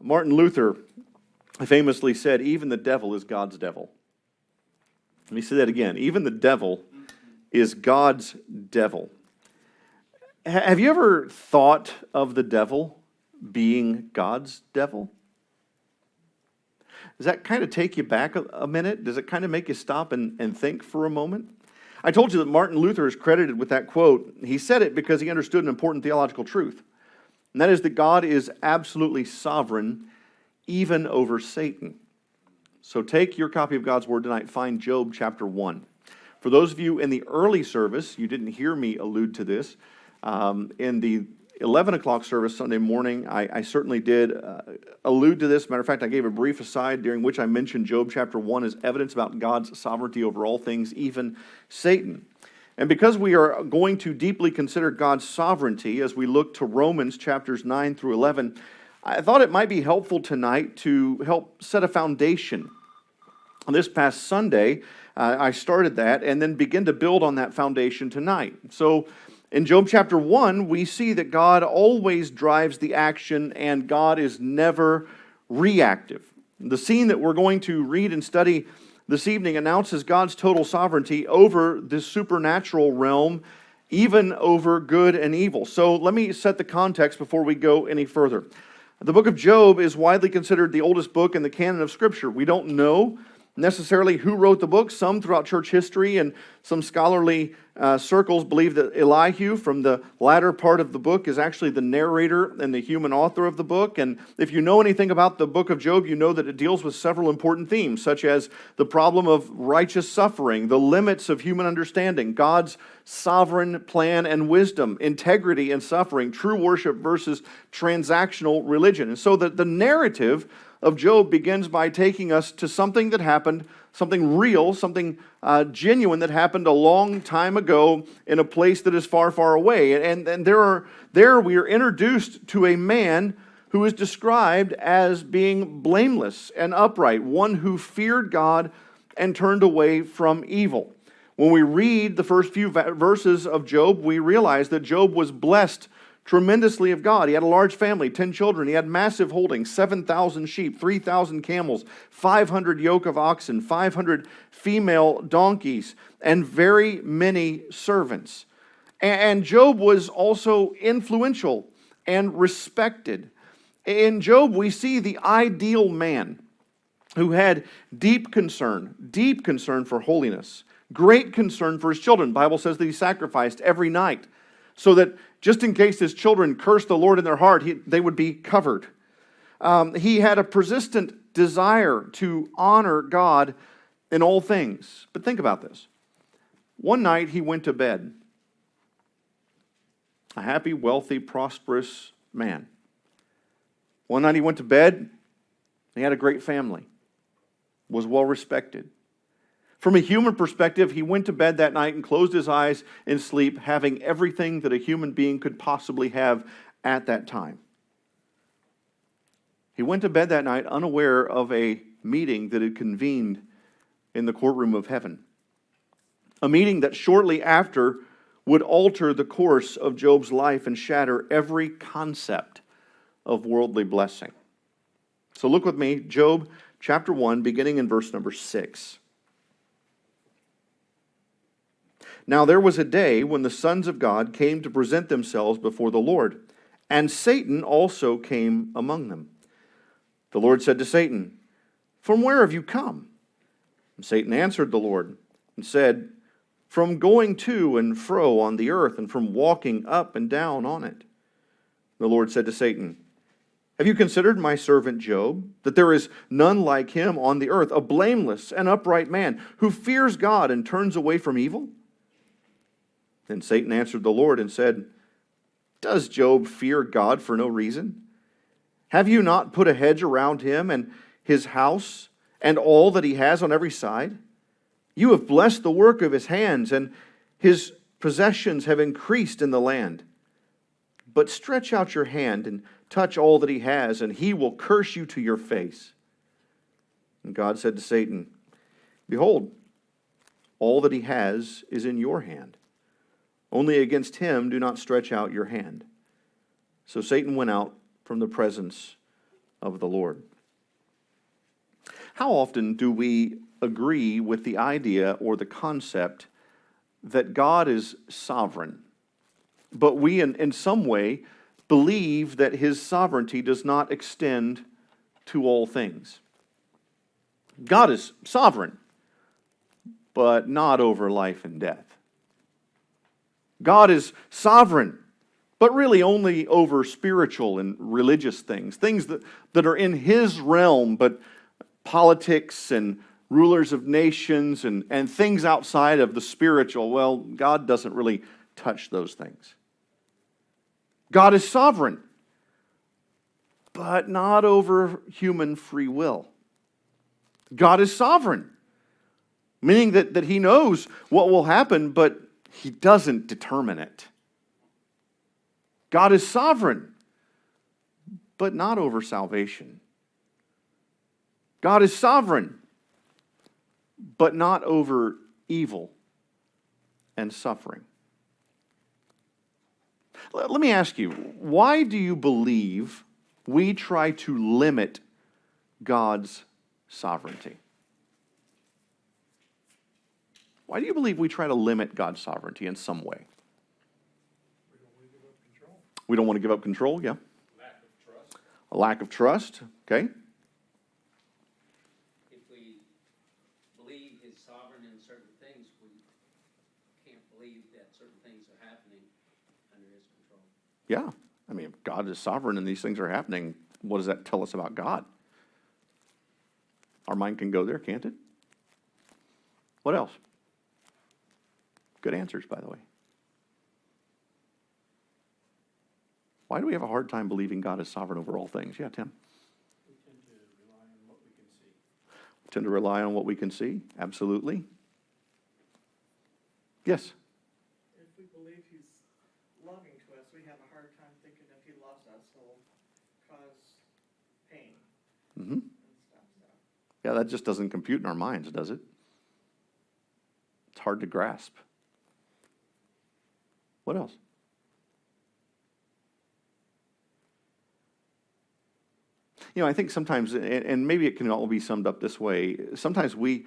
Martin Luther famously said, "Even the devil is God's devil." Let me say that again. Even the devil is God's devil. Have you ever thought of the devil being God's devil? Does that kind of take you back a minute? Does it kind of make you stop and think for a moment? I told you that Martin Luther is credited with that quote. He said it because he understood an important theological truth. And that is that God is absolutely sovereign, even over Satan. So take your copy of God's Word tonight, find Job chapter 1. For those of you in the early service, you didn't hear me allude to this. In the 11 o'clock service Sunday morning, I certainly did allude to this. Matter of fact, I gave a brief aside during which I mentioned Job chapter 1 as evidence about God's sovereignty over all things, even Satan. And because we are going to deeply consider God's sovereignty as we look to Romans chapters 9 through 11, I thought it might be helpful tonight to help set a foundation. On this past Sunday, I started that and then begin to build on that foundation tonight. So in Job chapter 1, we see that God always drives the action and God is never reactive. The scene that we're going to read and study this evening announces God's total sovereignty over this supernatural realm, even over good and evil. So let me set the context before we go any further. The book of Job is widely considered the oldest book in the canon of Scripture. We don't know necessarily who wrote the book. Some throughout church history and some scholarly circles believe that Elihu from the latter part of the book is actually the narrator and the human author of the book. And if you know anything about the book of Job, you know that it deals with several important themes, such as the problem of righteous suffering, the limits of human understanding, God's sovereign plan and wisdom, integrity and suffering, true worship versus transactional religion. And so the narrative of Job begins by taking us to something that happened, something real, something genuine that happened a long time ago in a place that is far, far away. And there we are introduced to a man who is described as being blameless and upright, one who feared God and turned away from evil. When we read the first few verses of Job, we realize that Job was blessed tremendously of God. He had a large family, 10 children. He had massive holdings, 7,000 sheep, 3,000 camels, 500 yoke of oxen, 500 female donkeys, and very many servants. And Job was also influential and respected. In Job, we see the ideal man who had deep concern for holiness, great concern for his children. The Bible says that he sacrificed every night so that just in case his children cursed the Lord in their heart, they would be covered. He had a persistent desire to honor God in all things. But think about this. One night he went to bed. A happy, wealthy, prosperous man. One night he went to bed. He had a great family. Was well respected. From a human perspective, he went to bed that night and closed his eyes in sleep, having everything that a human being could possibly have at that time. He went to bed that night unaware of a meeting that had convened in the courtroom of heaven. A meeting that shortly after would alter the course of Job's life and shatter every concept of worldly blessing. So look with me, Job chapter 1, beginning in verse number 6. Now there was a day when the sons of God came to present themselves before the Lord, and Satan also came among them. The Lord said to Satan, "From where have you come?" And Satan answered the Lord and said, "From going to and fro on the earth, and from walking up and down on it." The Lord said to Satan, "Have you considered my servant Job, that there is none like him on the earth, a blameless and upright man, who fears God and turns away from evil?" Then Satan answered the Lord and said, "Does Job fear God for no reason? Have you not put a hedge around him and his house and all that he has on every side? You have blessed the work of his hands, and his possessions have increased in the land. But stretch out your hand and touch all that he has, and he will curse you to your face." And God said to Satan, "Behold, all that he has is in your hand. Only against him do not stretch out your hand." So Satan went out from the presence of the Lord. How often do we agree with the idea or the concept that God is sovereign, but we in some way believe that his sovereignty does not extend to all things? God is sovereign, but not over life and death. God is sovereign, but really only over spiritual and religious things that are in his realm, but politics and rulers of nations and things outside of the spiritual, well, God doesn't really touch those things. God is sovereign, but not over human free will. God is sovereign, meaning that he knows what will happen, but he doesn't determine it. God is sovereign, but not over salvation. God is sovereign, but not over evil and suffering. Let me ask you, why do you believe we try to limit God's sovereignty? Why do you believe we try to limit God's sovereignty in some way? We don't want to give up control, yeah. Lack of trust. A lack of trust, okay. If we believe he's sovereign in certain things, we can't believe that certain things are happening under his control. Yeah, I mean, if God is sovereign and these things are happening, what does that tell us about God? Our mind can go there, can't it? What else? Good answers, by the way. Why do we have a hard time believing God is sovereign over all things? Yeah, Tim. We tend to rely on what we can see. We tend to rely on what we can see? Absolutely. Yes? If we believe he's loving to us, we have a hard time thinking if he loves us, he'll cause pain Mm-hmm. and stuff. So Yeah, that just doesn't compute in our minds, does it? It's hard to grasp. What else? I think sometimes, and maybe it can all be summed up this way, sometimes we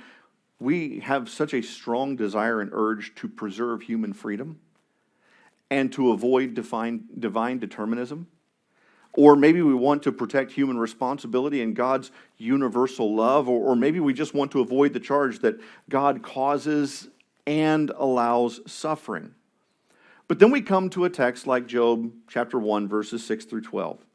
have such a strong desire and urge to preserve human freedom and to avoid divine determinism. Or maybe we want to protect human responsibility and God's universal love, or maybe we just want to avoid the charge that God causes and allows suffering. But then we come to a text like Job chapter 1, verses 6 through 12.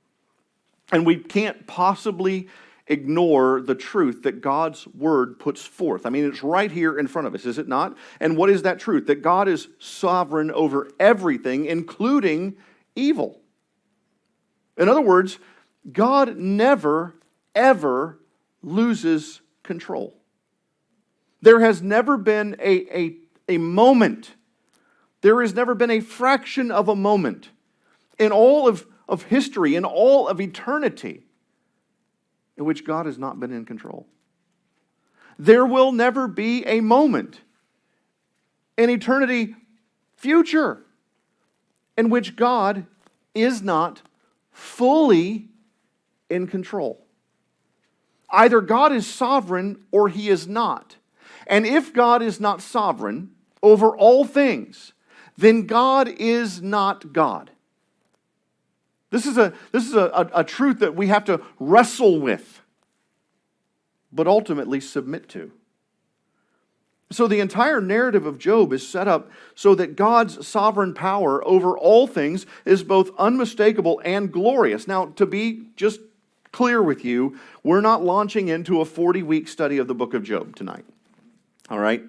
And we can't possibly ignore the truth that God's word puts forth. I mean, it's right here in front of us, is it not? And what is that truth? That God is sovereign over everything, including evil. In other words, God never, ever loses control. There has never been a moment, there has never been a fraction of a moment in all of history, in all of eternity, in which God has not been in control. There will never be a moment in eternity future in which God is not fully in control. Either God is sovereign or he is not. And if God is not sovereign over all things, then God is not God. This is a truth that we have to wrestle with, but ultimately submit to. So the entire narrative of Job is set up so that God's sovereign power over all things is both unmistakable and glorious. Now, to be just clear with you, we're not launching into a 40-week study of the book of Job tonight. All right?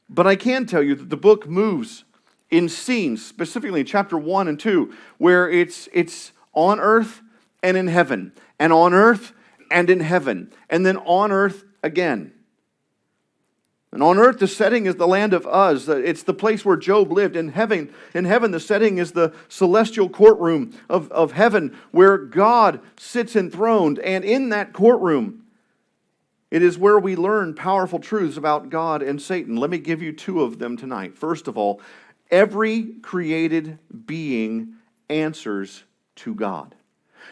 But I can tell you that the book moves in scenes, specifically in chapter 1 and 2, where it's on earth and in heaven, and on earth and in heaven, and then on earth again. And on earth, the setting is the land of Uz. It's the place where Job lived. In heaven, the setting is the celestial courtroom of heaven where God sits enthroned. And in that courtroom, it is where we learn powerful truths about God and Satan. Let me give you two of them tonight. First of all, every created being answers to God.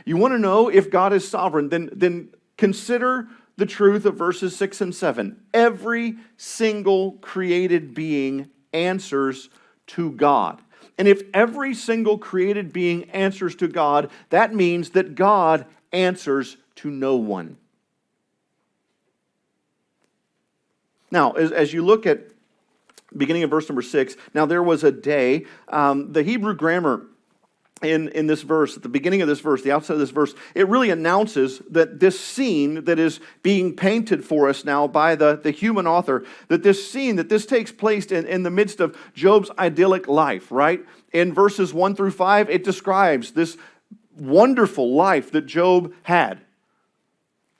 You want to know if God is sovereign, then consider the truth of verses 6 and 7. Every single created being answers to God. And if every single created being answers to God, that means that God answers to no one. Now, as you look at beginning of verse number 6, now there was a day, the Hebrew grammar in this verse, at the beginning of this verse, the outset of this verse, it really announces that this scene that is being painted for us now by the human author, that this scene, that this takes place in the midst of Job's idyllic life, right? In verses 1 through 5, it describes this wonderful life that Job had.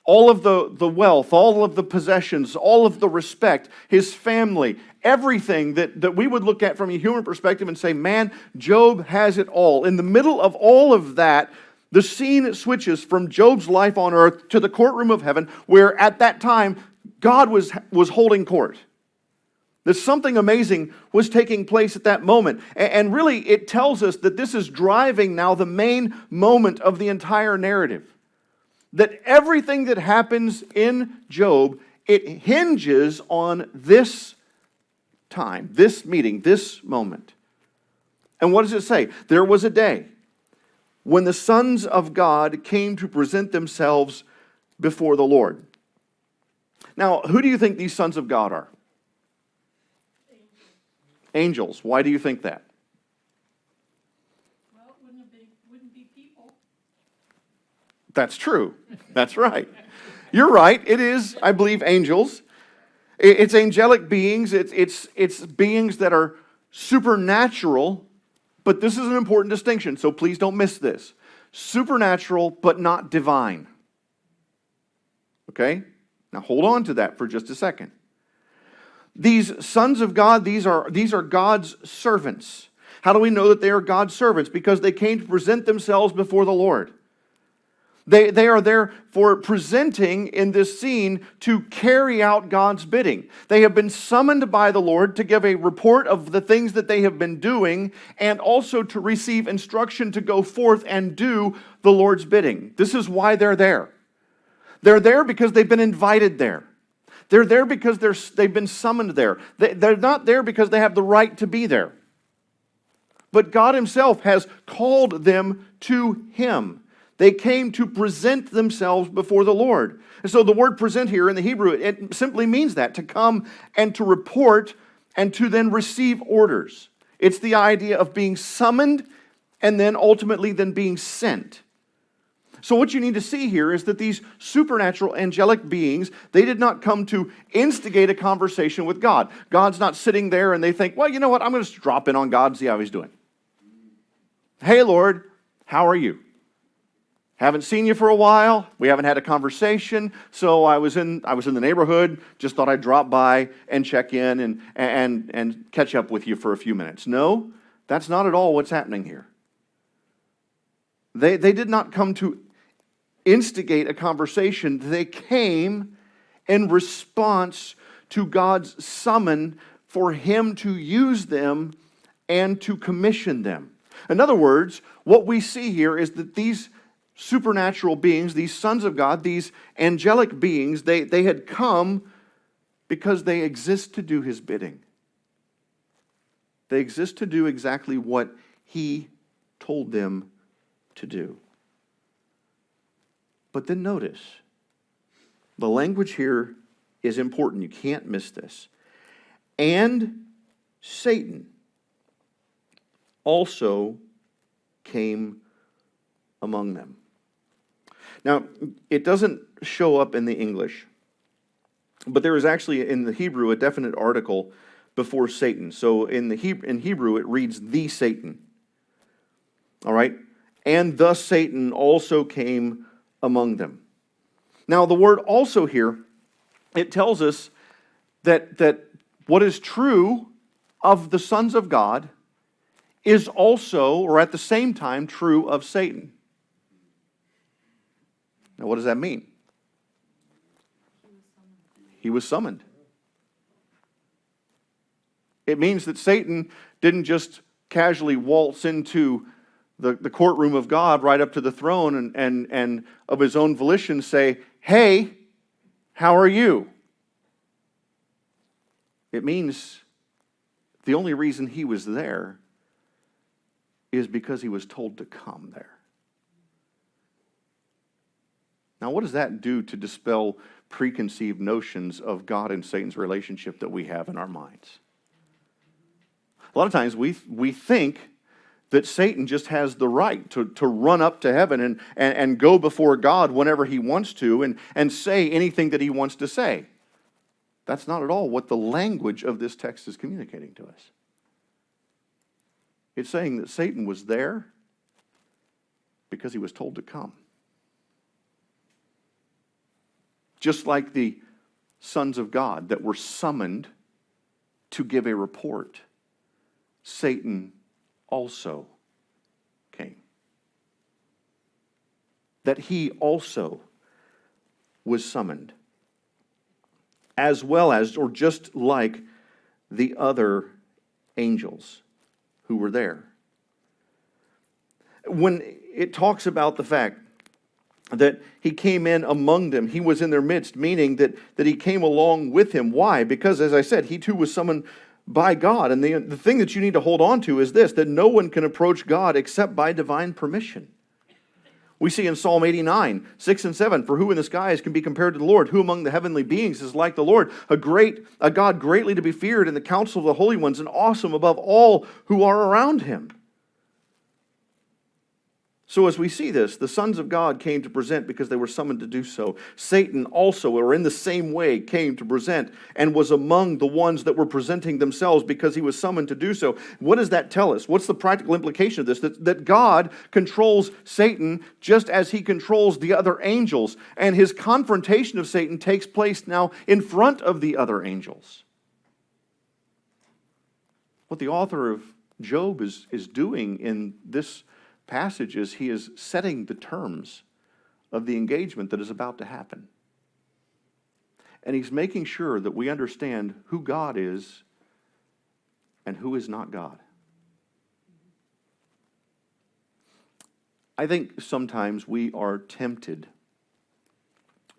All of the wealth, all of the possessions, all of the respect, his family, everything that we would look at from a human perspective and say, man, Job has it all. In the middle of all of that, the scene switches from Job's life on earth to the courtroom of heaven, where at that time, God was holding court. That something amazing was taking place at that moment. And really, it tells us that this is driving now the main moment of the entire narrative. That everything that happens in Job, it hinges on this time, this meeting, this moment. And what does it say? There was a day when the sons of God came to present themselves before the Lord. Now, who do you think these sons of God are? Angels. Why do you think that? Well, it wouldn't be people. That's true. That's right. You're right. It is, I believe, angels. It's angelic beings. It's beings that are supernatural, but this is an important distinction, so please don't miss this. Supernatural, but not divine. Okay? Now hold on to that for just a second. These sons of God, these are God's servants. How do we know that they are God's servants? Because they came to present themselves before the Lord. They are there for presenting in this scene to carry out God's bidding. They have been summoned by the Lord to give a report of the things that they have been doing and also to receive instruction to go forth and do the Lord's bidding. This is why they're there. They're there because they've been invited there. They're there because they've been summoned there. They're not there because they have the right to be there. But God Himself has called them to Him. They came to present themselves before the Lord. And so the word present here in the Hebrew, it simply means that, to come and to report and to then receive orders. It's the idea of being summoned and then ultimately then being sent. So what you need to see here is that these supernatural angelic beings, they did not come to instigate a conversation with God. God's not sitting there and they think, well, you know what, I'm going to just drop in on God and see how He's doing. Hey, Lord, how are you? Haven't seen you for a while. We haven't had a conversation. So I was in the neighborhood. Just thought I'd drop by and check in and catch up with you for a few minutes. No, that's not at all what's happening here. They did not come to instigate a conversation. They came in response to God's summon for Him to use them and to commission them. In other words, what we see here is that these supernatural beings, these sons of God, these angelic beings, they had come because they exist to do His bidding. They exist to do exactly what He told them to do. But then notice, the language here is important. You can't miss this. And Satan also came among them. Now, it doesn't show up in the English, but there is actually in the Hebrew a definite article before Satan. So in Hebrew it reads the Satan. All right? And the Satan also came among them. Now the word also here, it tells us that what is true of the sons of God is also, or at the same time, true of Satan. Now, what does that mean? He was summoned. It means that Satan didn't just casually waltz into the courtroom of God right up to the throne and of his own volition say, "Hey, how are you?" It means the only reason he was there is because he was told to come there. Now, what does that do to dispel preconceived notions of God and Satan's relationship that we have in our minds? A lot of times we think that Satan just has the right to run up to heaven and go before God whenever he wants to and say anything that he wants to say. That's not at all what the language of this text is communicating to us. It's saying that Satan was there because he was told to come. Just like the sons of God that were summoned to give a report, Satan also came. That he also was summoned, as well as, or just like the other angels who were there. When it talks about the fact that he came in among them, he was in their midst, meaning that he came along with him. Why? Because, as I said, he too was summoned by God. And the thing that you need to hold on to is this, that no one can approach God except by divine permission. We see in Psalm 89, 6 and 7, "For who in the skies can be compared to the Lord? Who among the heavenly beings is like the Lord? A God greatly to be feared in the council of the holy ones, and awesome above all who are around him." So as we see this, the sons of God came to present because they were summoned to do so. Satan also, or in the same way, came to present and was among the ones that were presenting themselves because he was summoned to do so. What does that tell us? What's the practical implication of this? That God controls Satan just as he controls the other angels. And his confrontation of Satan takes place now in front of the other angels. What the author of Job is doing in this passage is he is setting the terms of the engagement that is about to happen. And he's making sure that we understand who God is and who is not God. I think sometimes we are tempted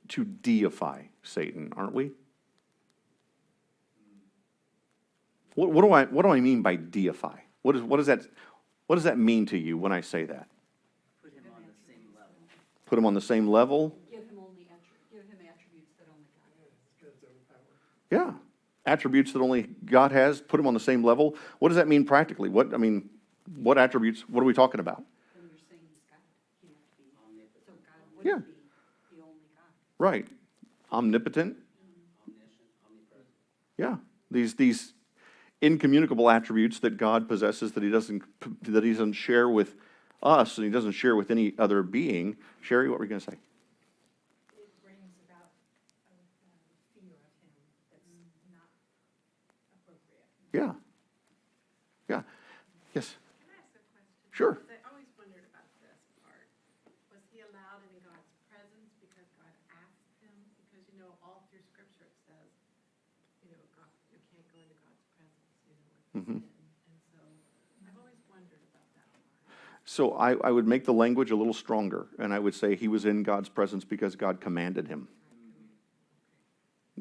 to deify Satan, aren't we? What do I mean by deify? What does that mean to you when I say that? Put him on the same level. Put him on the same level? Give him attributes that only God has. Yeah. Attributes that only God has, put him on the same level. What does that mean practically? What attributes, what are we talking about? When you're saying he's God, he has to be, Omnipotent, so God wouldn't be the only God. Right. Omnipotent. omniscient, omnipresent. Yeah. These incommunicable attributes that God possesses that he doesn't share with us and he doesn't share with any other being. Sherry, what were you going to say? It brings about a fear of him that's not appropriate. Yeah. Yeah. Yes. Can I ask a question? Sure. Because I always wondered about this part. Was he allowed in God's presence because God asked him? Because, all through Scripture it says, God, you can't go into God's presence, Mhm. And so I've always wondered about that part. So I would make the language a little stronger, and I would say he was in God's presence because God commanded him.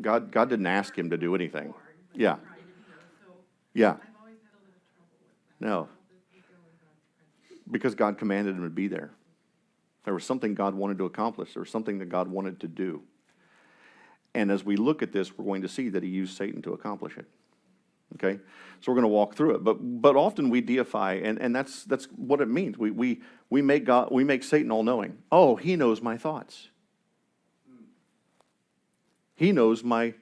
God didn't ask him to do anything. Yeah. Right, so Yeah. I've always had a little trouble with that. No. How does he go in God's presence? Because God commanded him to be there. There was something God wanted to accomplish. There was something that God wanted to do. And as we look at this, we're going to see that he used Satan to accomplish it. Okay? So we're going to walk through it. But often we deify, and that's what it means. We make Satan all-knowing. Oh, he knows my thoughts. He knows my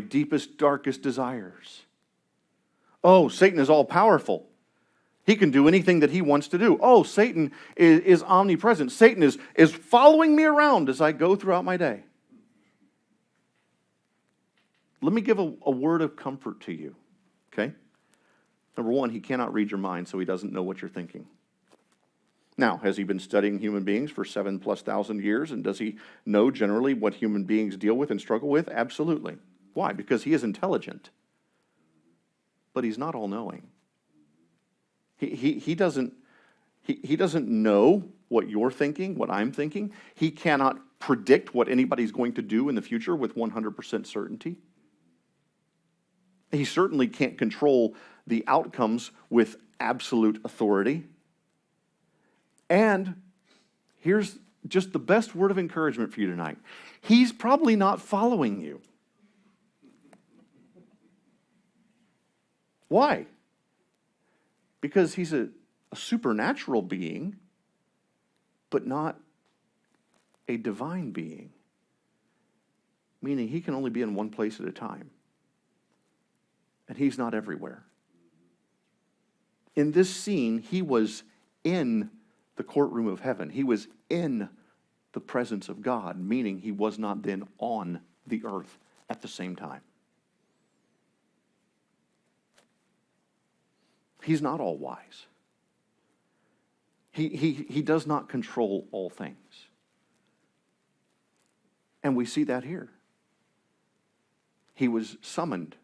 deepest, darkest desires. Oh, Satan is all-powerful. He can do anything that he wants to do. Oh, Satan is omnipresent. Satan is following me around as I go throughout my day. let me give a word of comfort to you, okay? Number one, he cannot read your mind, so he doesn't know what you're thinking. Now, has he been studying human beings for 7,000+ years, and does he know generally what human beings deal with and struggle with? Absolutely. Why? Because he is intelligent. But he's not all-knowing. He doesn't know what you're thinking, what I'm thinking. He cannot predict what anybody's going to do in the future with 100% certainty. He certainly can't control the outcomes with absolute authority. And here's just the best word of encouragement for you tonight. He's probably not following you. Why? Because he's a supernatural being, but not a divine being. Meaning he can only be in one place at a time. And he's not everywhere. In this scene, he was in the courtroom of heaven. He was in the presence of God, meaning he was not then on the earth at the same time. He's not all wise. He does not control all things. And we see that here. He was summoned,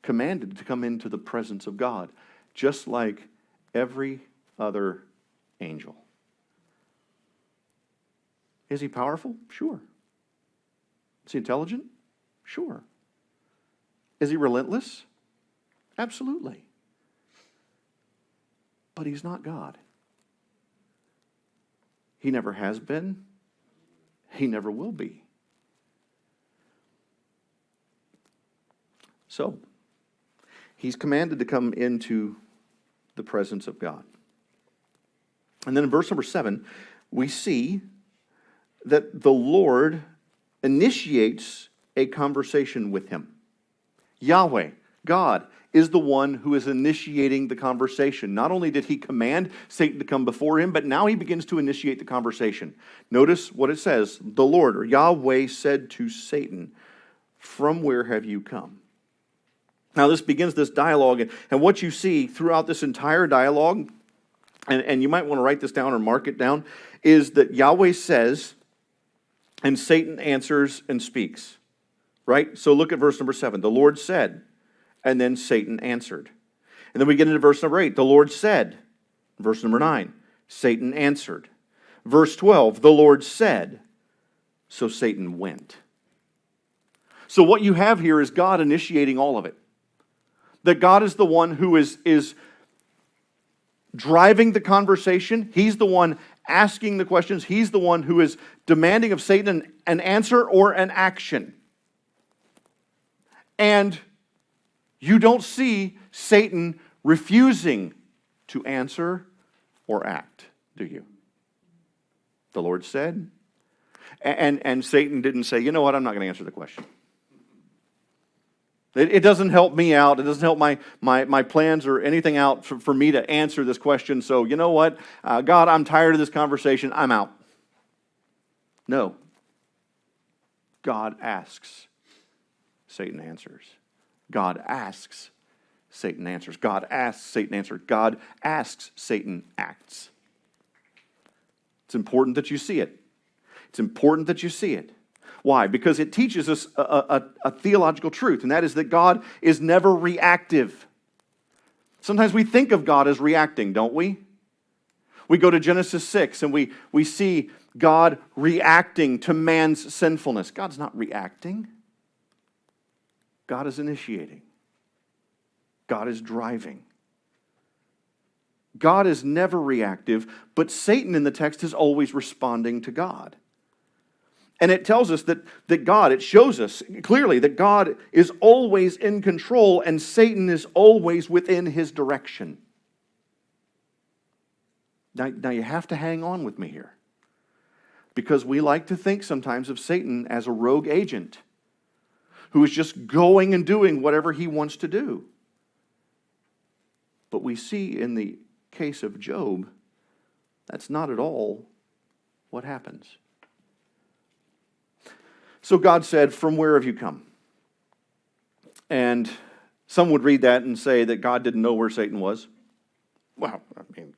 commanded to come into the presence of God, just like every other angel. Is he powerful? Sure. Is he intelligent? Sure. Is he relentless? Absolutely. But he's not God. He never has been. He never will be. So, he's commanded to come into the presence of God. And then in verse number 7, we see that the Lord initiates a conversation with him. Yahweh, God, is the one who is initiating the conversation. Not only did he command Satan to come before him, but now he begins to initiate the conversation. Notice what it says. The Lord, or Yahweh, said to Satan, "From where have you come?" Now this begins this dialogue, and what you see throughout this entire dialogue, and you might want to write this down or mark it down, is that Yahweh says, and Satan answers and speaks. Right? So look at verse number 7. The Lord said, and then Satan answered. And then we get into verse number 8. The Lord said. Verse number 9. Satan answered. Verse 12. The Lord said. So Satan went. So what you have here is God initiating all of it. That God is the one who is driving the conversation. He's the one asking the questions. He's the one who is demanding of Satan an answer or an action. And you don't see Satan refusing to answer or act, do you? The Lord said. And Satan didn't say, you know what, I'm not going to answer the question. It doesn't help me out. It doesn't help my plans or anything out for me to answer this question. So, you know what? God, I'm tired of this conversation. I'm out. No. God asks. Satan answers. God asks. Satan answers. God asks. Satan answers. God asks. Satan acts. It's important that you see it. It's important that you see it. Why? Because it teaches us a theological truth, and that is that God is never reactive. Sometimes we think of God as reacting, don't we? We go to Genesis 6 and we see God reacting to man's sinfulness. God's not reacting. God is initiating. God is driving. God is never reactive, but Satan in the text is always responding to God. And it tells us that God, it shows us clearly that God is always in control and Satan is always within his direction. Now you have to hang on with me here. Because we like to think sometimes of Satan as a rogue agent who is just going and doing whatever he wants to do. But we see in the case of Job, that's not at all what happens. So God said, "From where have you come?" And some would read that and say that God didn't know where Satan was. Well, I mean,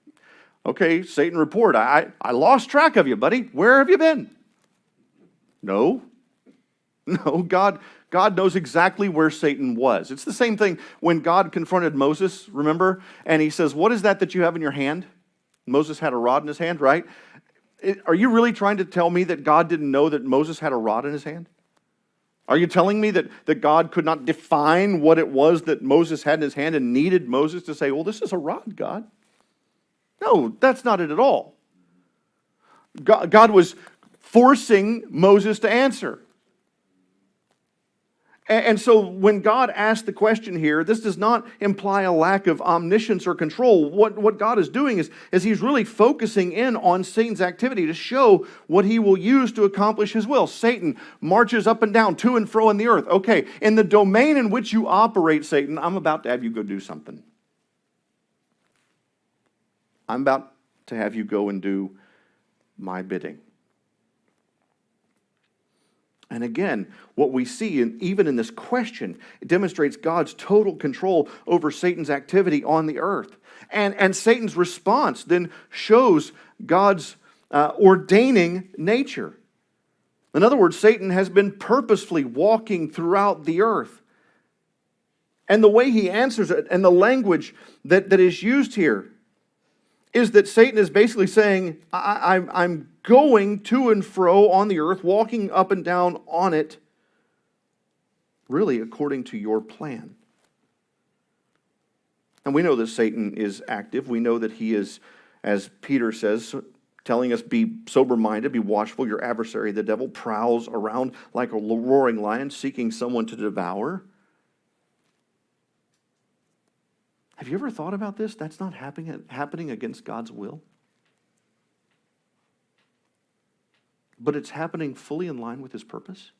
okay, Satan, report. I lost track of you, buddy. Where have you been? No. No, God knows exactly where Satan was. It's the same thing when God confronted Moses, remember? And he says, what is that you have in your hand? Moses had a rod in his hand, right? Are you really trying to tell me that God didn't know that Moses had a rod in his hand? Are you telling me that God could not define what it was that Moses had in his hand and needed Moses to say, well, this is a rod, God? No, that's not it at all. God was forcing Moses to answer. And so when God asked the question here, this does not imply a lack of omniscience or control. What God is doing is he's really focusing in on Satan's activity to show what he will use to accomplish his will. Satan marches up and down, to and fro in the earth. Okay, in the domain in which you operate, Satan, I'm about to have you go do something. I'm about to have you go and do my bidding. And again, what we see, even in this question, it demonstrates God's total control over Satan's activity on the earth. And Satan's response then shows God's ordaining nature. In other words, Satan has been purposefully walking throughout the earth. And the way he answers it and the language that is used here is that Satan is basically saying, I'm going to and fro on the earth, walking up and down on it, really according to your plan. And we know that Satan is active. We know that he is, as Peter says, telling us, be sober-minded, be watchful. Your adversary, the devil, prowls around like a roaring lion, seeking someone to devour. Have you ever thought about this? That's not happening against God's will. But it's happening fully in line with his purpose.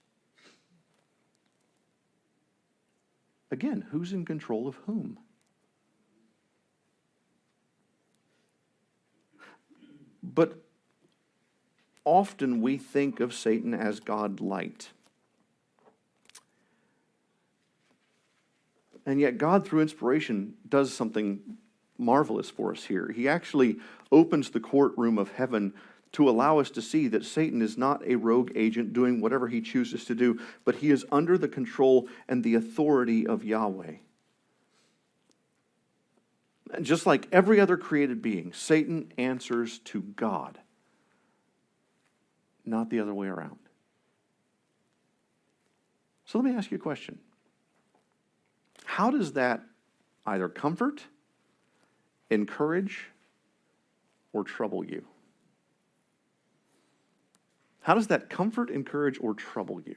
Again, who's in control of whom? But often we think of Satan as God light. And yet God, through inspiration, does something marvelous for us here. He actually opens the courtroom of heaven to allow us to see that Satan is not a rogue agent doing whatever he chooses to do, but he is under the control and the authority of Yahweh. And just like every other created being, Satan answers to God, not the other way around. So let me ask you a question. How does that either comfort, encourage, or trouble you? How does that comfort, encourage, or trouble you?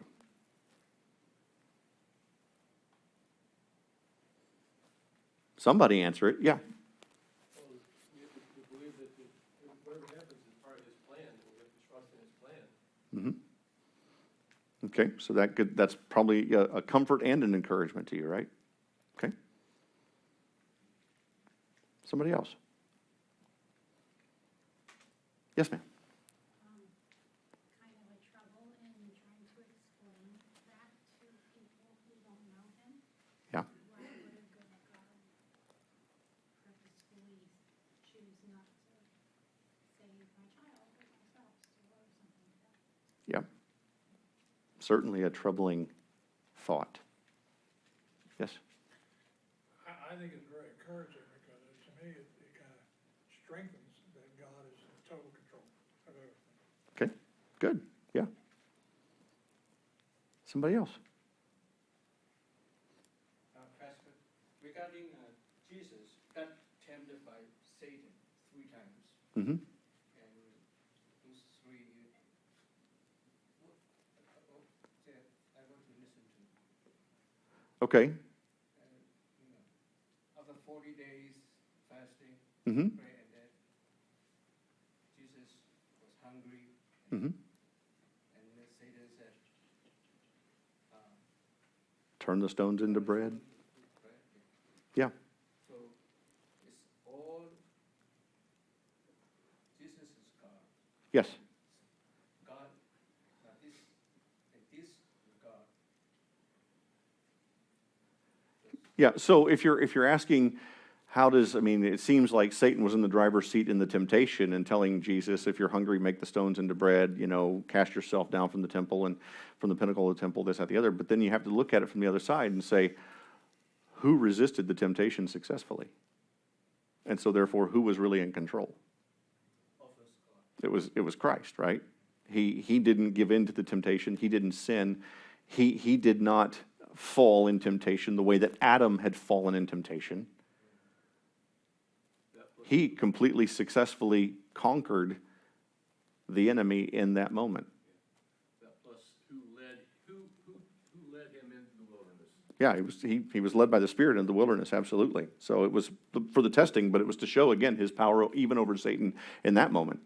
Somebody answer it. Yeah. Well, you believe that whatever happens is part of his plan, and we have to trust in his plan. Mm-hmm. Okay, so that's probably a comfort and an encouragement to you, right? Okay. Somebody else? Yes, ma'am. Kind of a trouble in trying to explain that to people who don't know him. Yeah. Why would a good God purposefully choose not to save my child or myself or something like that? Yeah. Certainly a troubling thought. Yes? I think it's very encouraging because to me, it kind of strengthens that God is in total control of everything. Okay, good. Yeah. Somebody else? Pastor, regarding Jesus got tempted by Satan 3 times, Mm-hmm. and those 3, I want to listen to. Okay. After 40 days fasting, Mm-hmm. pray, and then Jesus was hungry, Mm-hmm. and then Satan said, Turn the stones into bread. Yeah. So it's all, Jesus is God. Yes. God, this is God. Yeah, so if you're asking, it seems like Satan was in the driver's seat in the temptation and telling Jesus, if you're hungry, make the stones into bread, cast yourself down from the temple and from the pinnacle of the temple, this, that, the other. But then you have to look at it from the other side and say, who resisted the temptation successfully? And so therefore, who was really in control? It was Christ, right? He didn't give in to the temptation. He didn't sin. He did not fall in temptation the way that Adam had fallen in temptation. He completely successfully conquered the enemy in that moment. Plus, who led him into the wilderness? Yeah, he was led by the Spirit in the wilderness, absolutely. So it was for the testing, but it was to show, again, his power even over Satan in that moment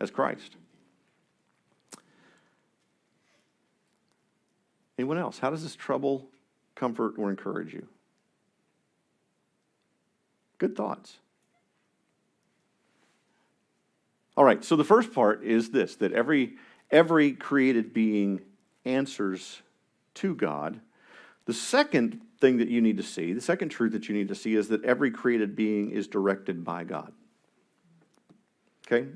as Christ. Anyone else? How does this trouble, comfort, or encourage you? Good thoughts. All right, so the first part is this, that every created being answers to God. The second thing that you need to see, the second truth that you need to see is that every created being is directed by God. Okay?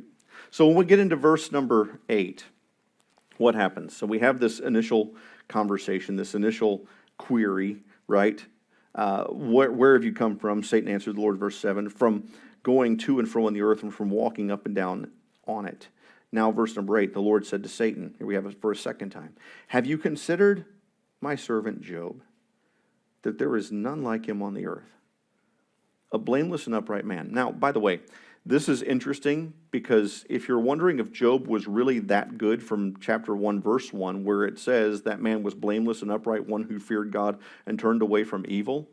So when we get into verse number 8, what happens? So we have this initial conversation, this initial query, right? Where have you come from? Satan answered the Lord, verse 7, from going to and fro on the earth and from walking up and down on it. Now, verse number 8, the Lord said to Satan, here we have it for a second time, have you considered my servant Job, that there is none like him on the earth, a blameless and upright man? Now, by the way, this is interesting because if you're wondering if Job was really that good from chapter 1, verse 1, where it says that man was blameless and upright, one who feared God and turned away from evil,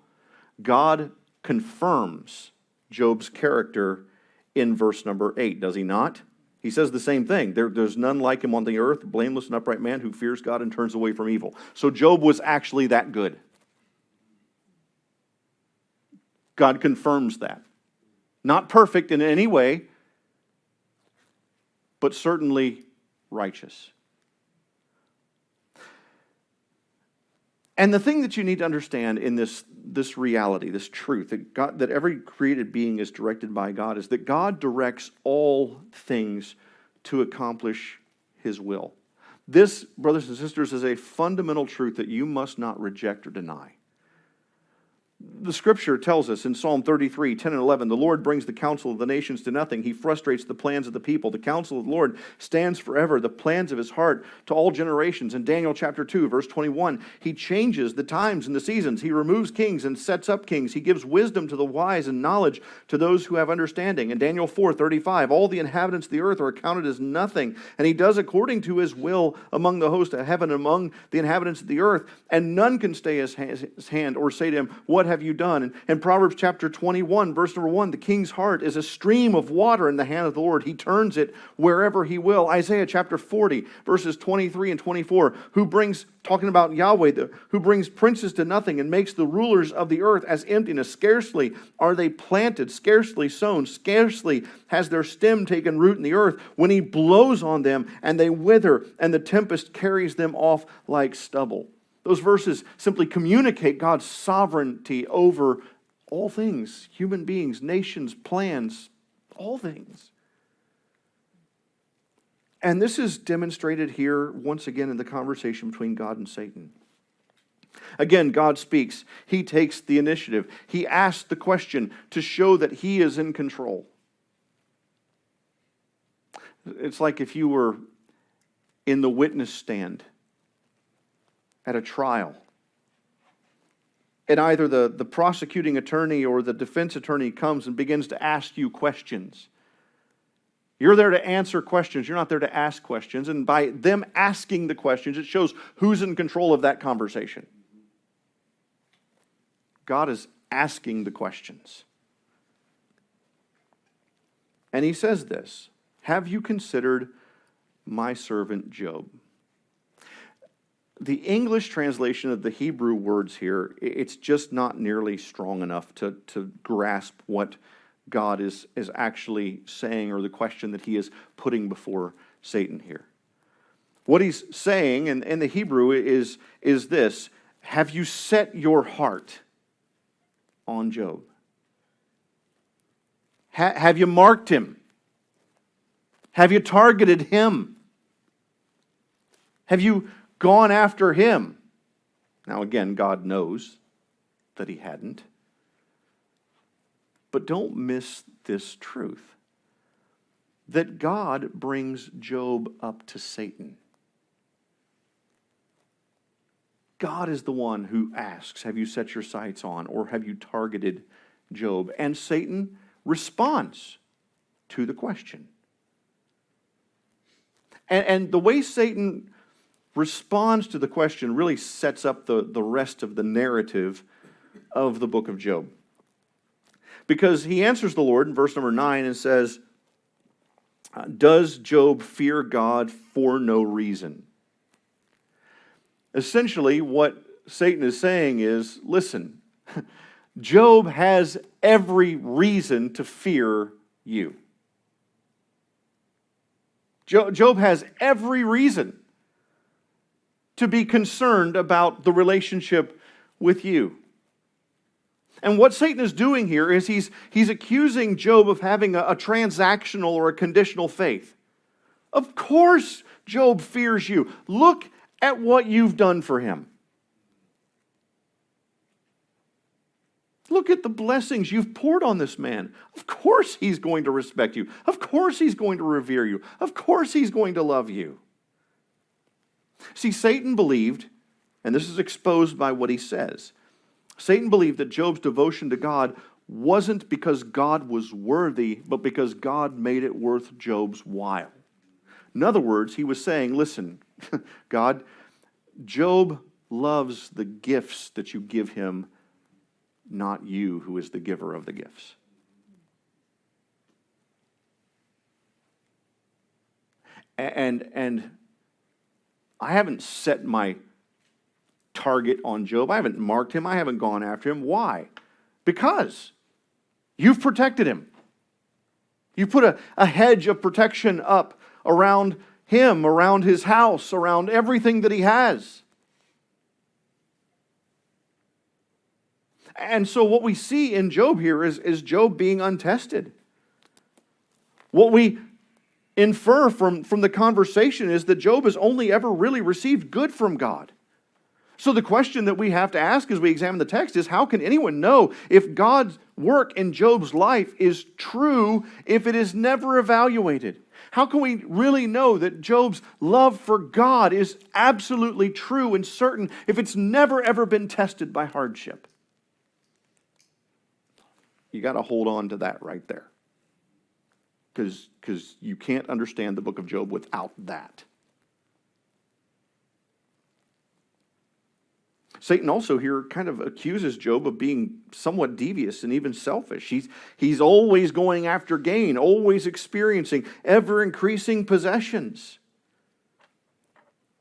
God confirms Job's character in verse number 8, does he not? He says the same thing. There's none like him on the earth, blameless and upright man who fears God and turns away from evil. So Job was actually that good. God confirms that. Not perfect in any way, but certainly righteous. And the thing that you need to understand in this reality, this truth, that every created being is directed by God, is that God directs all things to accomplish His will. This, brothers and sisters, is a fundamental truth that you must not reject or deny. The scripture tells us in Psalm 33, 10 and 11, the Lord brings the counsel of the nations to nothing. He frustrates the plans of the people. The counsel of the Lord stands forever, the plans of his heart to all generations. In Daniel chapter 2, verse 21, he changes the times and the seasons. He removes kings and sets up kings. He gives wisdom to the wise and knowledge to those who have understanding. In Daniel 4, 35, all the inhabitants of the earth are accounted as nothing, and he does according to his will among the host of heaven, among the inhabitants of the earth, and none can stay his hand or say to him, what have you done? And in Proverbs chapter 21, verse number 1, the king's heart is a stream of water in the hand of the Lord. He turns it wherever he will. Isaiah chapter 40, verses 23 and 24, talking about Yahweh, who brings princes to nothing and makes the rulers of the earth as emptiness. Scarcely are they planted, scarcely sown, scarcely has their stem taken root in the earth, when he blows on them and they wither, and the tempest carries them off like stubble. Those verses simply communicate God's sovereignty over all things, human beings, nations, plans, all things. And this is demonstrated here once again in the conversation between God and Satan. Again, God speaks. He takes the initiative. He asks the question to show that he is in control. It's like if you were in the witness stand at a trial, and either the prosecuting attorney or the defense attorney comes and begins to ask you questions. You're there to answer questions. You're not there to ask questions. And by them asking the questions, it shows who's in control of that conversation. God is asking the questions. And he says this, have you considered my servant Job? The English translation of the Hebrew words here, it's just not nearly strong enough to grasp what God is actually saying, or the question that he is putting before Satan here. What he's saying in the Hebrew is this, have you set your heart on Job? Have you marked him? Have you targeted him? Have you gone after him? Now again, God knows that he hadn't. But don't miss this truth, that God brings Job up to Satan. God is the one who asks, have you set your sights on, or have you targeted Job? And Satan responds to the question. And the way Satan responds to the question really sets up the rest of the narrative of the book of Job. Because he answers the Lord in verse number 9 and says, does Job fear God for no reason? Essentially, what Satan is saying is, listen, Job has every reason to fear you. Job has every reason to be concerned about the relationship with you. And what Satan is doing here is he's accusing Job of having a transactional or a conditional faith. Of course Job fears you. Look at what you've done for him. Look at the blessings you've poured on this man. Of course he's going to respect you. Of course he's going to revere you. Of course he's going to love you. See, Satan believed, and this is exposed by what he says, Satan believed that Job's devotion to God wasn't because God was worthy, but because God made it worth Job's while. In other words, he was saying, listen, God, Job loves the gifts that you give him, not you who is the giver of the gifts. And I haven't set my target on Job. I haven't marked him. I haven't gone after him. Why? Because you've protected him. You put a hedge of protection up around him, around his house, around everything that he has. And so what we see in Job here is Job being untested. What we infer from the conversation is that Job has only ever really received good from God. So the question that we have to ask as we examine the text is, how can anyone know if God's work in Job's life is true if it is never evaluated? How can we really know that Job's love for God is absolutely true and certain if it's never ever been tested by hardship? You got to hold on to that right there. Because you can't understand the book of Job without that. Satan also here kind of accuses Job of being somewhat devious and even selfish. He's always going after gain, always experiencing ever-increasing possessions.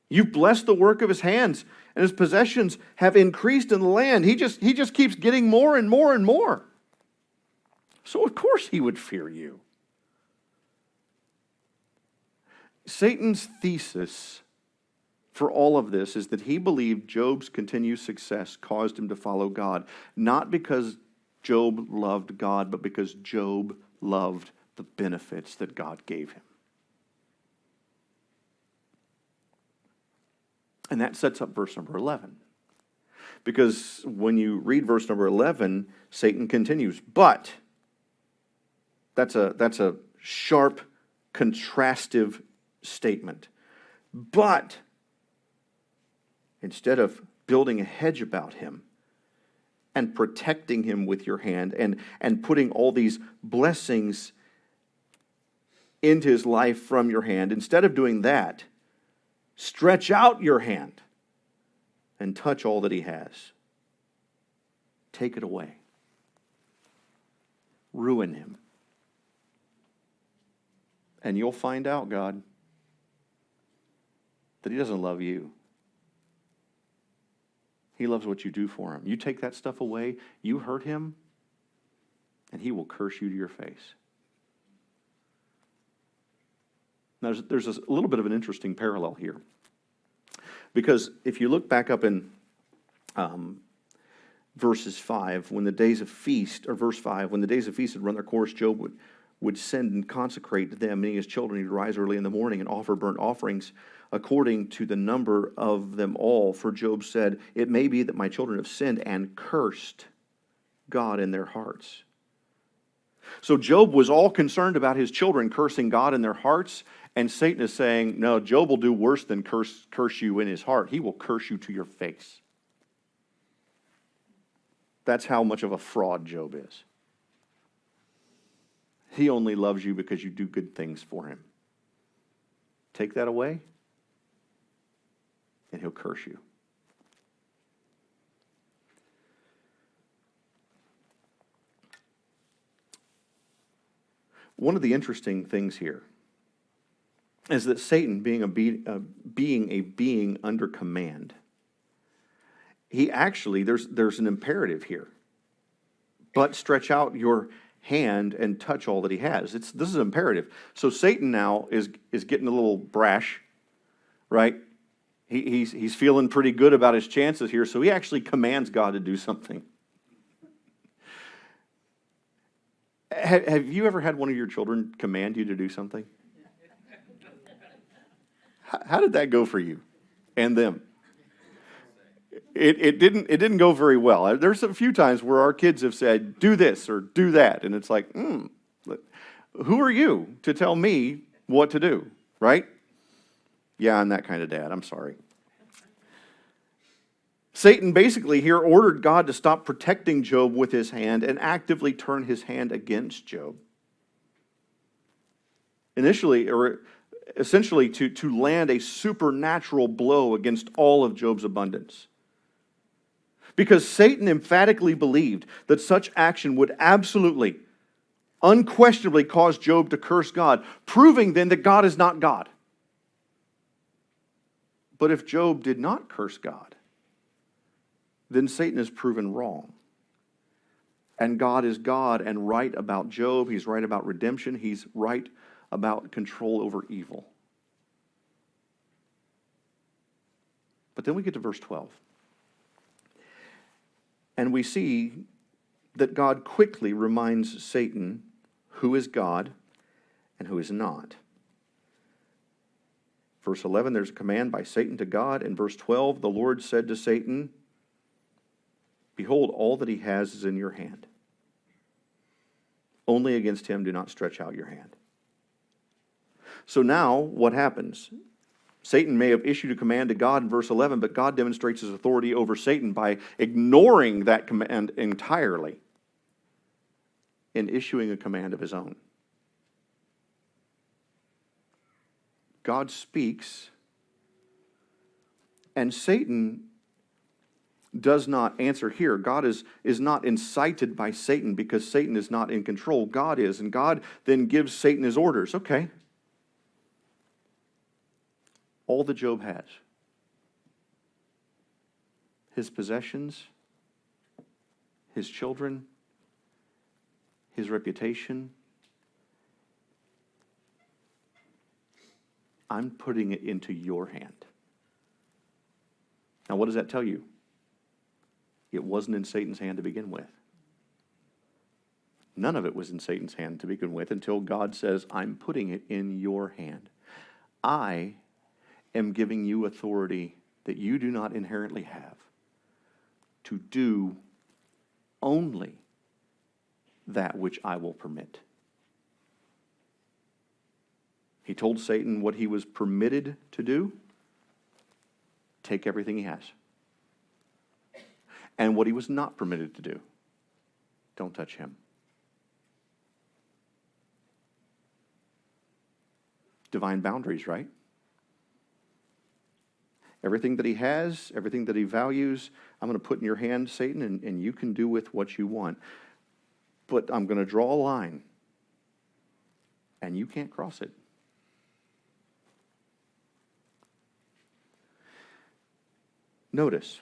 You've blessed the work of his hands, and his possessions have increased in the land. He just keeps getting more and more and more. So of course he would fear you. Satan's thesis for all of this is that he believed Job's continued success caused him to follow God, not because Job loved God, but because Job loved the benefits that God gave him. And that sets up verse number 11. Because when you read verse number 11, Satan continues, but that's a sharp, contrastive statement. But instead of building a hedge about him and protecting him with your hand and putting all these blessings into his life from your hand, instead of doing that, stretch out your hand and touch all that he has. Take it away. Ruin him. And you'll find out, God, that he doesn't love you. He loves what you do for him. You take that stuff away, you hurt him, and he will curse you to your face. Now, there's a little bit of an interesting parallel here. Because if you look back up in verses 5, when the days of feast, or verse 5, when the days of feast had run their course, Job would send and consecrate them, and his children, he'd rise early in the morning and offer burnt offerings according to the number of them all. For Job said, it may be that my children have sinned and cursed God in their hearts. So Job was all concerned about his children cursing God in their hearts, and Satan is saying, no, Job will do worse than curse you in his heart. He will curse you to your face. That's how much of a fraud Job is. He only loves you because you do good things for him. Take that away, and he'll curse you. One of the interesting things here is that Satan, being a being under command, he actually, there's an imperative here. But stretch out your hand and touch all that he has. This is imperative. So Satan now is getting a little brash, right? He's feeling pretty good about his chances here, so he actually commands God to do something. Have you ever had one of your children command you to do something? How did that go for you and them? It didn't go very well. There's a few times where our kids have said, do this or do that, and it's like, who are you to tell me what to do, right? Yeah, I'm that kind of dad. I'm sorry. Satan basically here ordered God to stop protecting Job with his hand and actively turn his hand against Job. Essentially to land a supernatural blow against all of Job's abundance. Because Satan emphatically believed that such action would absolutely, unquestionably cause Job to curse God, proving then that God is not God. But if Job did not curse God, then Satan is proven wrong. And God is God and right about Job. He's right about redemption. He's right about control over evil. But then we get to verse 12. And we see that God quickly reminds Satan who is God and who is not. Verse 11, there's a command by Satan to God. In verse 12, the Lord said to Satan, behold, all that he has is in your hand. Only against him do not stretch out your hand. So now, what happens? Satan may have issued a command to God in verse 11, but God demonstrates his authority over Satan by ignoring that command entirely and issuing a command of his own. God speaks, and Satan does not answer here. God is not incited by Satan because Satan is not in control. God is, and God then gives Satan his orders. Okay. All that Job has, his possessions, his children, his reputation, I'm putting it into your hand. Now, what does that tell you? It wasn't in Satan's hand to begin with. None of it was in Satan's hand to begin with until God says, I'm putting it in your hand. I am giving you authority that you do not inherently have to do only that which I will permit. He told Satan what he was permitted to do. Take everything he has. And what he was not permitted to do. Don't touch him. Divine boundaries, right? Everything that he has, everything that he values, I'm going to put in your hand, Satan, and you can do with what you want. But I'm going to draw a line, and you can't cross it. Notice,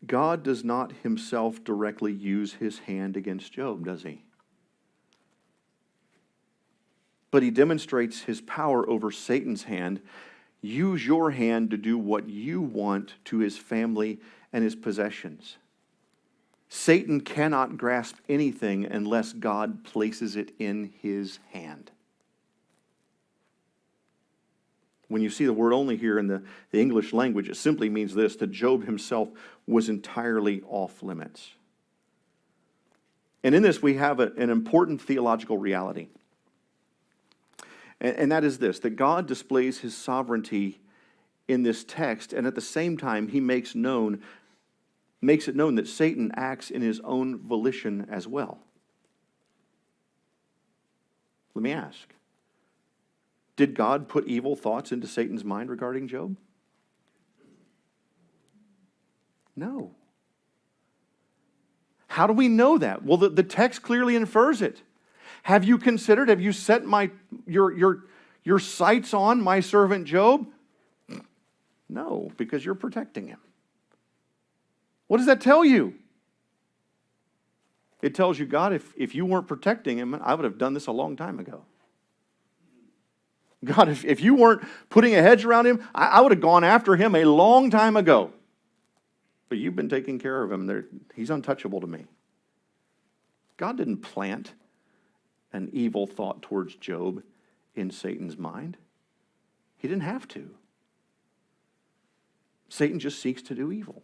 God does not himself directly use his hand against Job, does he? But he demonstrates his power over Satan's hand. Use your hand to do what you want to his family and his possessions. Satan cannot grasp anything unless God places it in his hand. When you see the word only here in the English language, it simply means this, that Job himself was entirely off limits. And in this we have an important theological reality. And that is this, that God displays his sovereignty in this text, and at the same time he makes it known that Satan acts in his own volition as well. Let me ask, did God put evil thoughts into Satan's mind regarding Job? No. How do we know that? Well, the text clearly infers it. Have you set your sights on my servant Job? No, because you're protecting him. What does that tell you? It tells you, God, if you weren't protecting him, I would have done this a long time ago. God, if you weren't putting a hedge around him, I would have gone after him a long time ago. But you've been taking care of him. He's untouchable to me. God didn't plant an evil thought towards Job in Satan's mind. He didn't have to. Satan just seeks to do evil.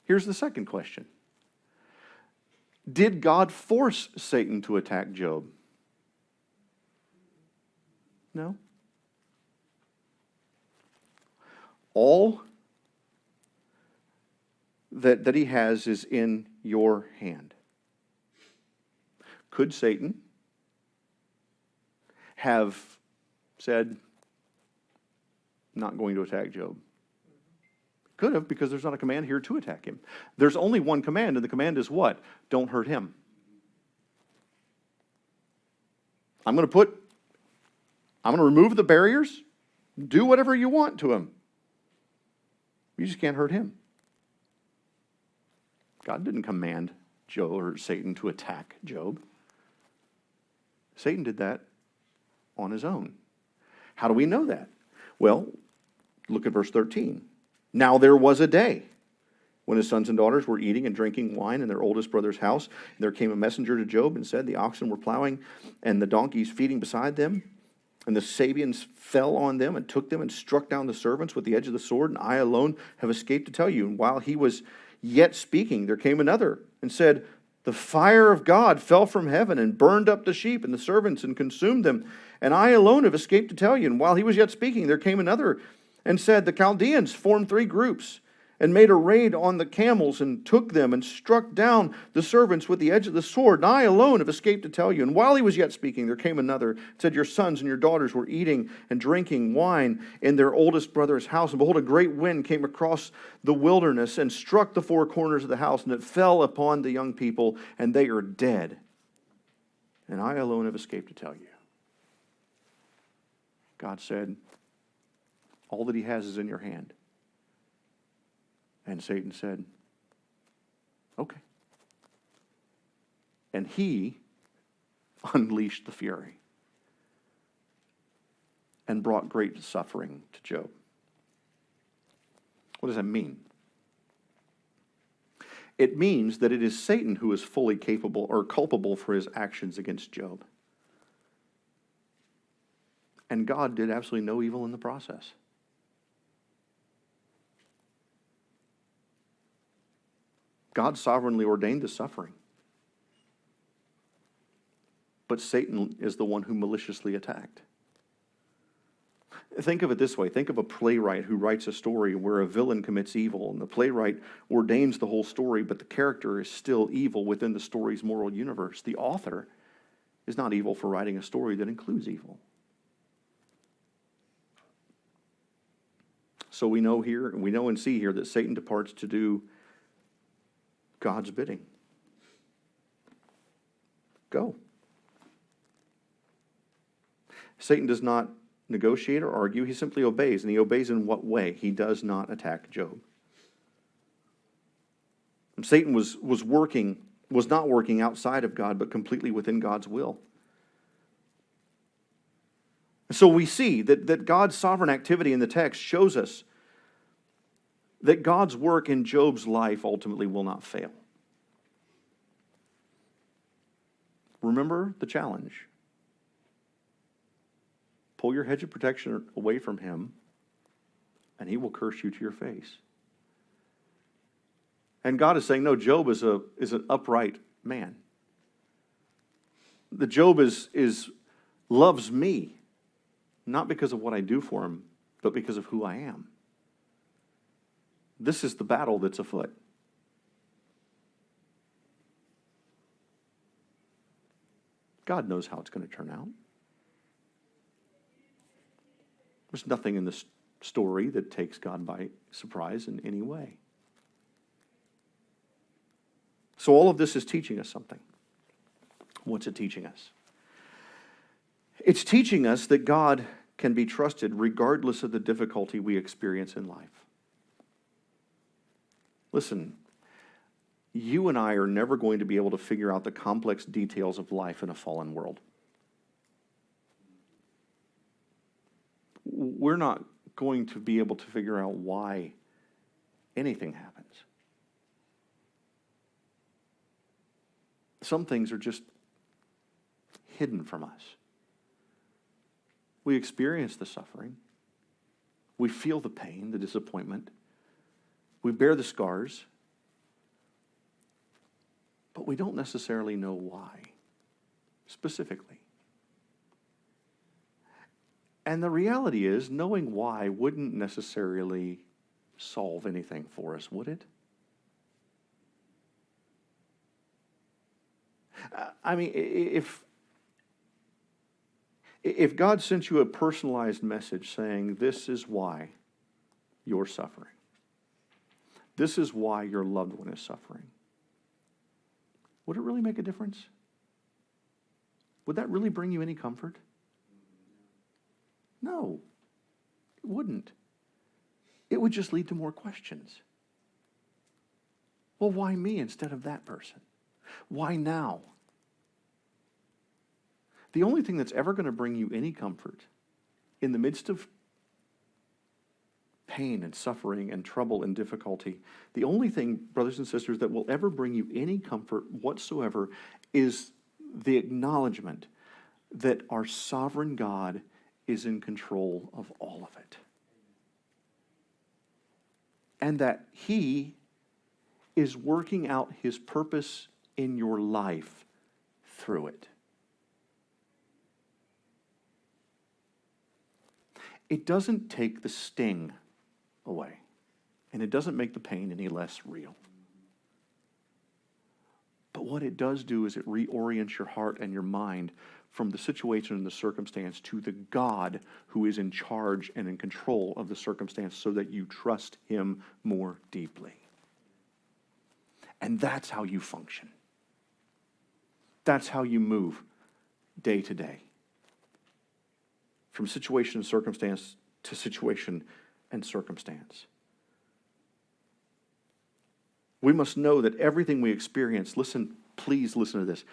Here's the second question. Did God force Satan to attack Job? No. All that he has is in your hand. Could Satan have said, not going to attack Job? Could have, because there's not a command here to attack him. There's only one command, and the command is what? Don't hurt him. I'm going to remove the barriers. Do whatever you want to him. You just can't hurt him. God didn't command Job or Satan to attack Job. Satan did that on his own. How do we know that? Well, look at verse 13. Now there was a day when his sons and daughters were eating and drinking wine in their oldest brother's house. And there came a messenger to Job and said, the oxen were plowing and the donkeys feeding beside them. And the Sabeans fell on them and took them and struck down the servants with the edge of the sword. And I alone have escaped to tell you. And while he was yet speaking, there came another and said, the fire of God fell from heaven and burned up the sheep and the servants and consumed them. And I alone have escaped to tell you. And while he was yet speaking, there came another and said, the Chaldeans formed 3 groups and made a raid on the camels and took them and struck down the servants with the edge of the sword. And I alone have escaped to tell you. And while he was yet speaking, there came another and said, your sons and your daughters were eating and drinking wine in their oldest brother's house. And behold, a great wind came across the wilderness and struck the 4 corners of the house, and it fell upon the young people, and they are dead. And I alone have escaped to tell you. God said, all that he has is in your hand. And Satan said, okay. And he unleashed the fury and brought great suffering to Job. What does that mean? It means that it is Satan who is fully capable or culpable for his actions against Job. And God did absolutely no evil in the process. God sovereignly ordained the suffering. But Satan is the one who maliciously attacked. Think of it this way. Think of a playwright who writes a story where a villain commits evil, and the playwright ordains the whole story, but the character is still evil within the story's moral universe. The author is not evil for writing a story that includes evil. So we know and see here that Satan departs to do God's bidding. Go. Satan does not negotiate or argue. He simply obeys. And he obeys in what way? He does not attack Job. And Satan was not working outside of God, but completely within God's will. And so we see that God's sovereign activity in the text shows us that God's work in Job's life ultimately will not fail. Remember the challenge. Pull your hedge of protection away from him, and he will curse you to your face. And God is saying, no, Job is an upright man. The Job loves me, not because of what I do for him, but because of who I am. This is the battle that's afoot. God knows how it's going to turn out. There's nothing in this story that takes God by surprise in any way. So all of this is teaching us something. What's it teaching us? It's teaching us that God can be trusted regardless of the difficulty we experience in life. Listen, you and I are never going to be able to figure out the complex details of life in a fallen world. We're not going to be able to figure out why anything happens. Some things are just hidden from us. We experience the suffering. We feel the pain, the disappointment. We bear the scars. But we don't necessarily know why, specifically. And the reality is, knowing why wouldn't necessarily solve anything for us, would it? I mean, if God sent you a personalized message saying, this is why you're suffering, this is why your loved one is suffering, would it really make a difference? Would that really bring you any comfort? No, it wouldn't. It would just lead to more questions. Well, why me instead of that person? Why now? The only thing that's ever going to bring you any comfort in the midst of pain and suffering and trouble and difficulty, the only thing, brothers and sisters, that will ever bring you any comfort whatsoever is the acknowledgement that our sovereign God is in control of all of it. And that He is working out His purpose in your life through it. It doesn't take the sting away, and it doesn't make the pain any less real. But what it does do is it reorients your heart and your mind from the situation and the circumstance to the God who is in charge and in control of the circumstance, so that you trust Him more deeply. And that's how you function. That's how you move day to day. From situation and circumstance to situation and circumstance. We must know that everything we experience, listen, please listen to this.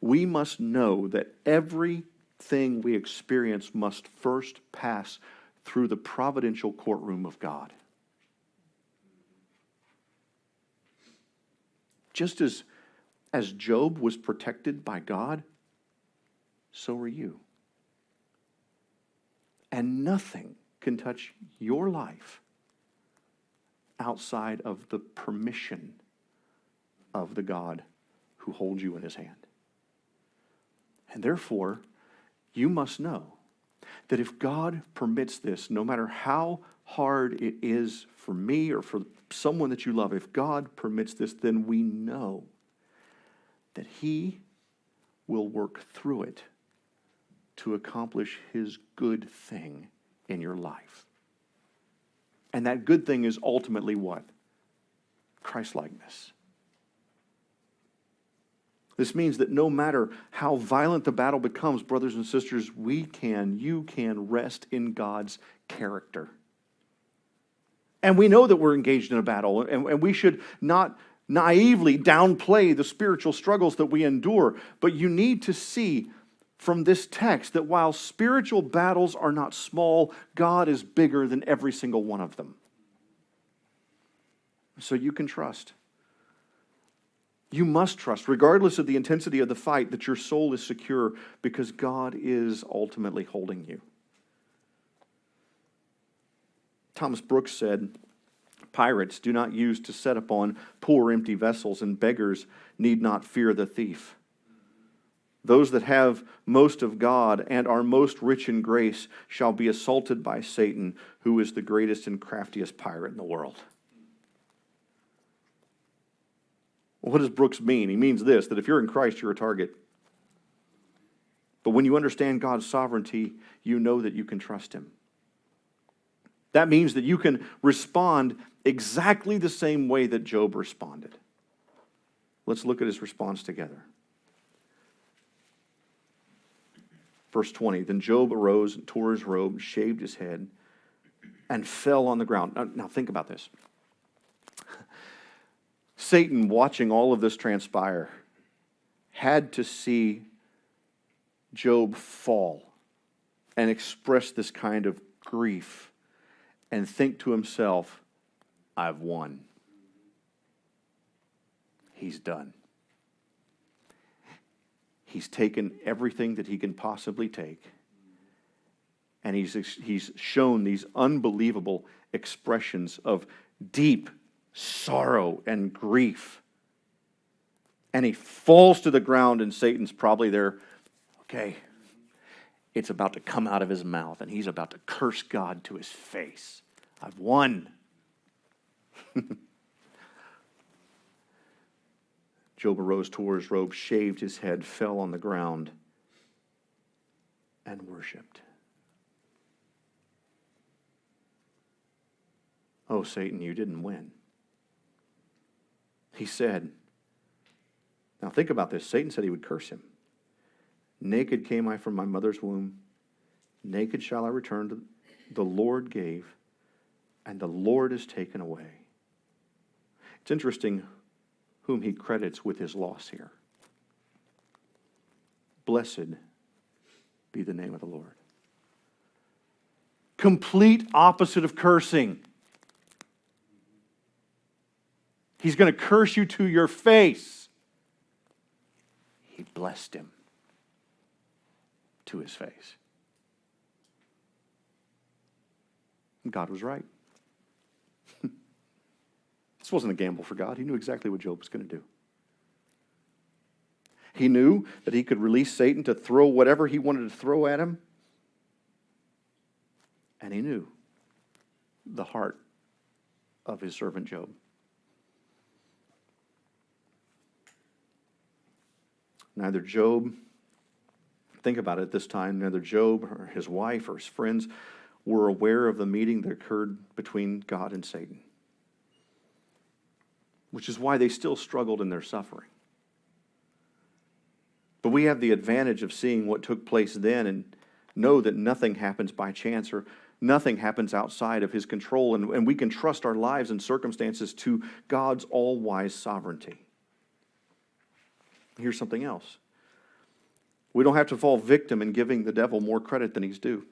We must know that everything we experience must first pass through the providential courtroom of God. Just as Job was protected by God, so are you. And nothing can touch your life outside of the permission of the God who holds you in His hand. And therefore, you must know that if God permits this, no matter how hard it is for me or for someone that you love, if God permits this, then we know that He will work through it to accomplish His good thing in your life. And that good thing is ultimately what? Christ-likeness. This means that no matter how violent the battle becomes, brothers and sisters, you can rest in God's character. And we know that we're engaged in a battle, and we should not naively downplay the spiritual struggles that we endure. But you need to see from this text that while spiritual battles are not small, God is bigger than every single one of them. So you can trust. You must trust, regardless of the intensity of the fight, that your soul is secure because God is ultimately holding you. Thomas Brooks said, "Pirates do not use to set upon poor empty vessels, and beggars need not fear the thief. Those that have most of God and are most rich in grace shall be assaulted by Satan, who is the greatest and craftiest pirate in the world." What does Brooks mean? He means this, that if you're in Christ, you're a target. But when you understand God's sovereignty, you know that you can trust Him. That means that you can respond exactly the same way that Job responded. Let's look at his response together. Verse 20, then Job arose and tore his robe, shaved his head, and fell on the ground. Now think about this. Satan, watching all of this transpire, had to see Job fall and express this kind of grief and think to himself, I've won. He's done. He's taken everything that he can possibly take, and he's shown these unbelievable expressions of deep sorrow and grief. And he falls to the ground, and Satan's probably there. Okay, it's about to come out of his mouth, and he's about to curse God to his face. I've won. Job arose, tore his robe, shaved his head, fell on the ground, and worshipped. Oh, Satan, you didn't win. He said, now think about this. Satan said he would curse him. Naked came I from my mother's womb. Naked shall I return to the Lord gave, and the Lord is taken away. It's interesting whom he credits with his loss here. Blessed be the name of the Lord. Complete opposite of cursing. He's going to curse you to your face. He blessed him to his face. God was right. This wasn't a gamble for God. He knew exactly what Job was going to do. He knew that he could release Satan to throw whatever he wanted to throw at him. And he knew the heart of his servant Job. Neither Job, think about it at this time, neither Job or his wife or his friends were aware of the meeting that occurred between God and Satan, which is why they still struggled in their suffering. But we have the advantage of seeing what took place then and know that nothing happens by chance or nothing happens outside of his control, and we can trust our lives and circumstances to God's all-wise sovereignty. Here's something else. We don't have to fall victim in giving the devil more credit than he's due.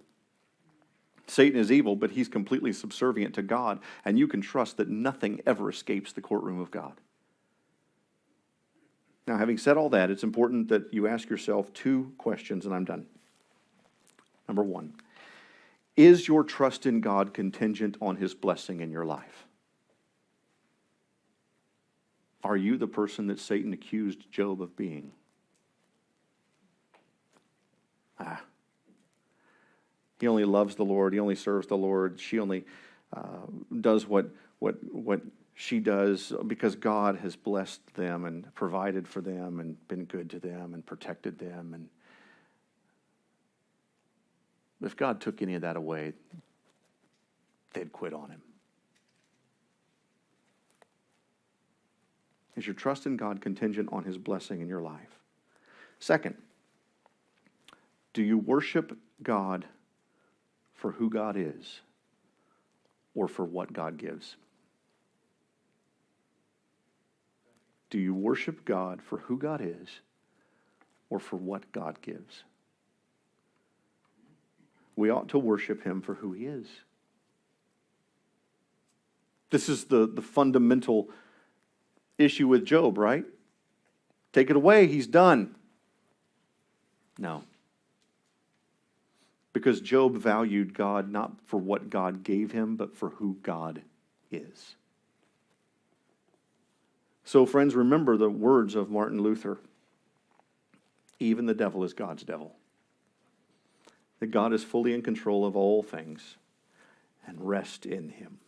Satan is evil, but he's completely subservient to God, and you can trust that nothing ever escapes the courtroom of God. Now, having said all that, it's important that you ask yourself two questions, and I'm done. Number one, is your trust in God contingent on his blessing in your life? Are you the person that Satan accused Job of being? He only loves the Lord. He only serves the Lord. She only does what she does because God has blessed them and provided for them and been good to them and protected them. And if God took any of that away, they'd quit on him. Is your trust in God contingent on his blessing in your life? Second, do you worship God for who God is or for what God gives? Do you worship God for who God is or for what God gives? We ought to worship him for who he is. This is the fundamental issue with Job, right? Take it away, he's done. No. Because Job valued God not for what God gave him, but for who God is. So, friends, remember the words of Martin Luther. Even the devil is God's devil. That God is fully in control of all things, and rest in him.